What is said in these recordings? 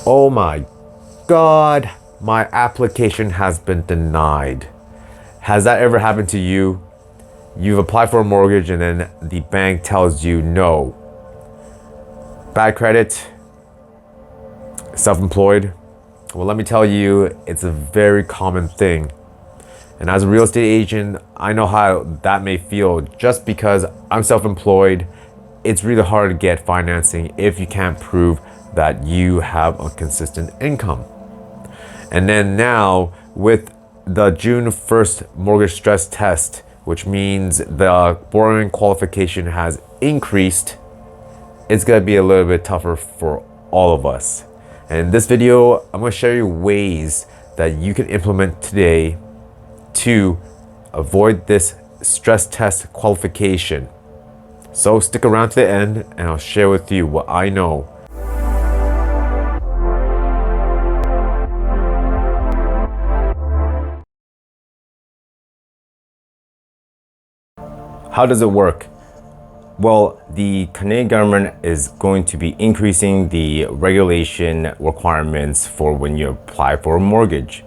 Oh my God, my application has been denied. Has that ever happened to you? You've applied for a mortgage and then the bank tells you no. Bad credit, self-employed. Well, let me tell you, it's a very common thing. And as a real estate agent, I know how that may feel. Just because I'm self-employed, it's really hard to get financing if you can't prove that you have a consistent income. And then now with the June 1st mortgage stress test, which means the borrowing qualification has increased, it's gonna be a little bit tougher for all of us. And in this video, I'm gonna show you ways that you can implement today to avoid this stress test qualification. So stick around to the end and I'll share with you what I know. How does it work? Well, the Canadian government is going to be increasing the regulation requirements for when you apply for a mortgage.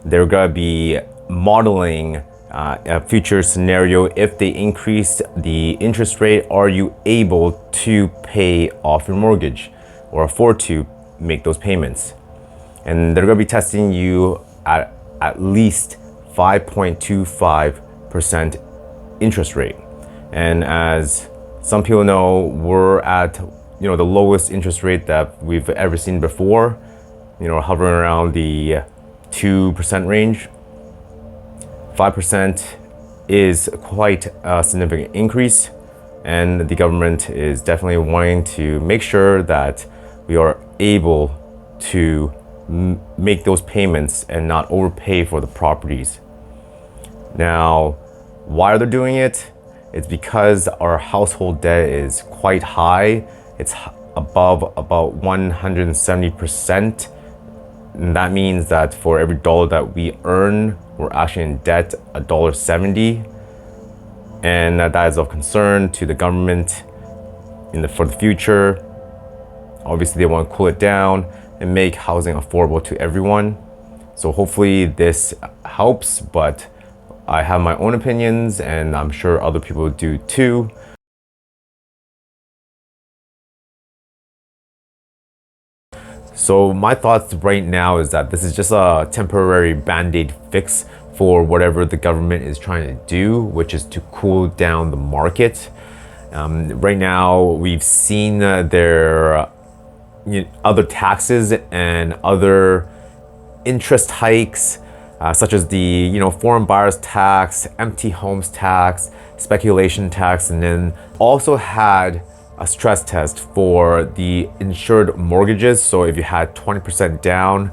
They're going to be modeling a future scenario. If they increase the interest rate, are you able to pay off your mortgage or afford to make those payments? And they're going to be testing you at least 5.25% interest rate. And as some people know, we're at the lowest interest rate that we've ever seen before, hovering around the 2% range. 5% is quite a significant increase, and the government is definitely wanting to make sure that we are able to make those payments and not overpay for the properties. Now, why are they doing it? It's because our household debt is quite high. It's above about 170%. And that means that for every dollar that we earn, we're actually in debt $1.70. And that is of concern to the government for the future. Obviously, they want to cool it down and make housing affordable to everyone. So hopefully this helps, but I have my own opinions and I'm sure other people do too. So my thoughts right now is that this is just a temporary band-aid fix for whatever the government is trying to do, which is to cool down the market. Right now, we've seen their other taxes and other interest hikes, such as the foreign buyers tax, empty homes tax, speculation tax, and then also had a stress test for the insured mortgages. So if you had 20% down,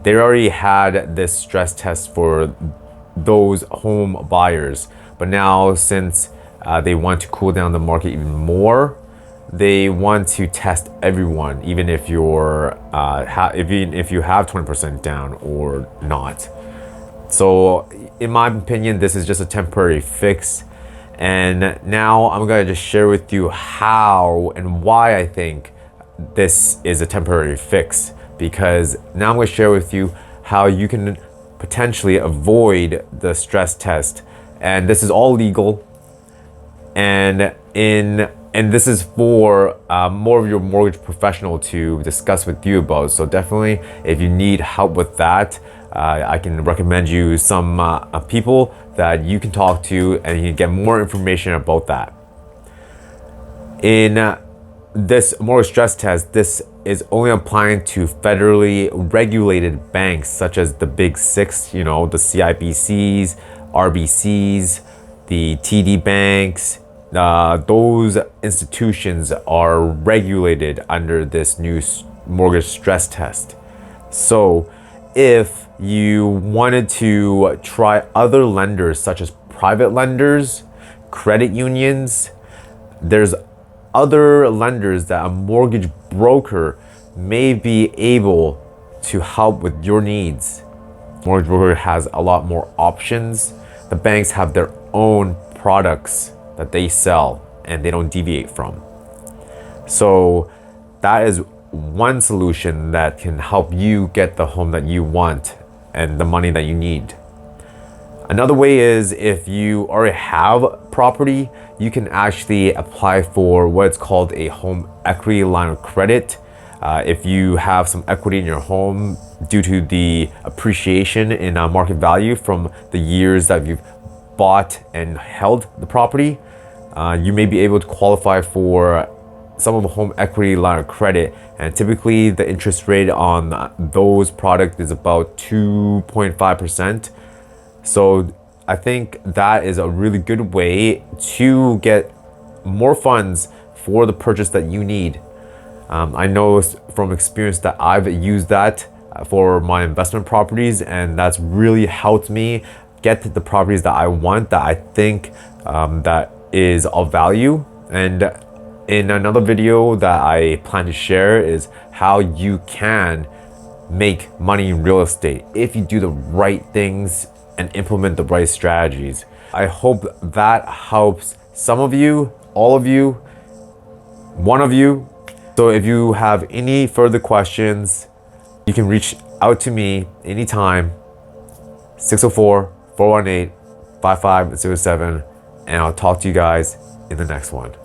they already had this stress test for those home buyers. But now, since they want to cool down the market even more, they want to test everyone, even if you're if you have 20% down or not. So in my opinion, this is just a temporary fix. And now I'm gonna just share with you how and why I think this is a temporary fix. Because now I'm gonna share with you how you can potentially avoid the stress test. And this is all legal. And this is for more of your mortgage professional to discuss with you about. So definitely, if you need help with that, I can recommend you some people that you can talk to and you can get more information about that. In this mortgage stress test, this is only applying to federally regulated banks such as the big six, the CIBCs, RBCs, the TD banks. Those institutions are regulated under this new mortgage stress test. So if you wanted to try other lenders such as private lenders, credit unions, there's other lenders that a mortgage broker may be able to help with your needs. Mortgage broker has a lot more options. The banks have their own products that they sell and they don't deviate from. So that is one solution that can help you get the home that you want and the money that you need. Another way is if you already have property, you can actually apply for what's called a home equity line of credit. If you have some equity in your home due to the appreciation in market value from the years that you've bought and held the property, you may be able to qualify for some of the home equity line of credit. And typically the interest rate on those products is about 2.5%. So I think that is a really good way to get more funds for the purchase that you need. I know from experience that I've used that for my investment properties, and that's really helped me get the properties that I want, that I think that is of value. And in another video that I plan to share is how you can make money in real estate if you do the right things and implement the right strategies. I hope that helps some of you, all of you, one of you. So if you have any further questions, you can reach out to me anytime, 604-418-5507, and I'll talk to you guys in the next one.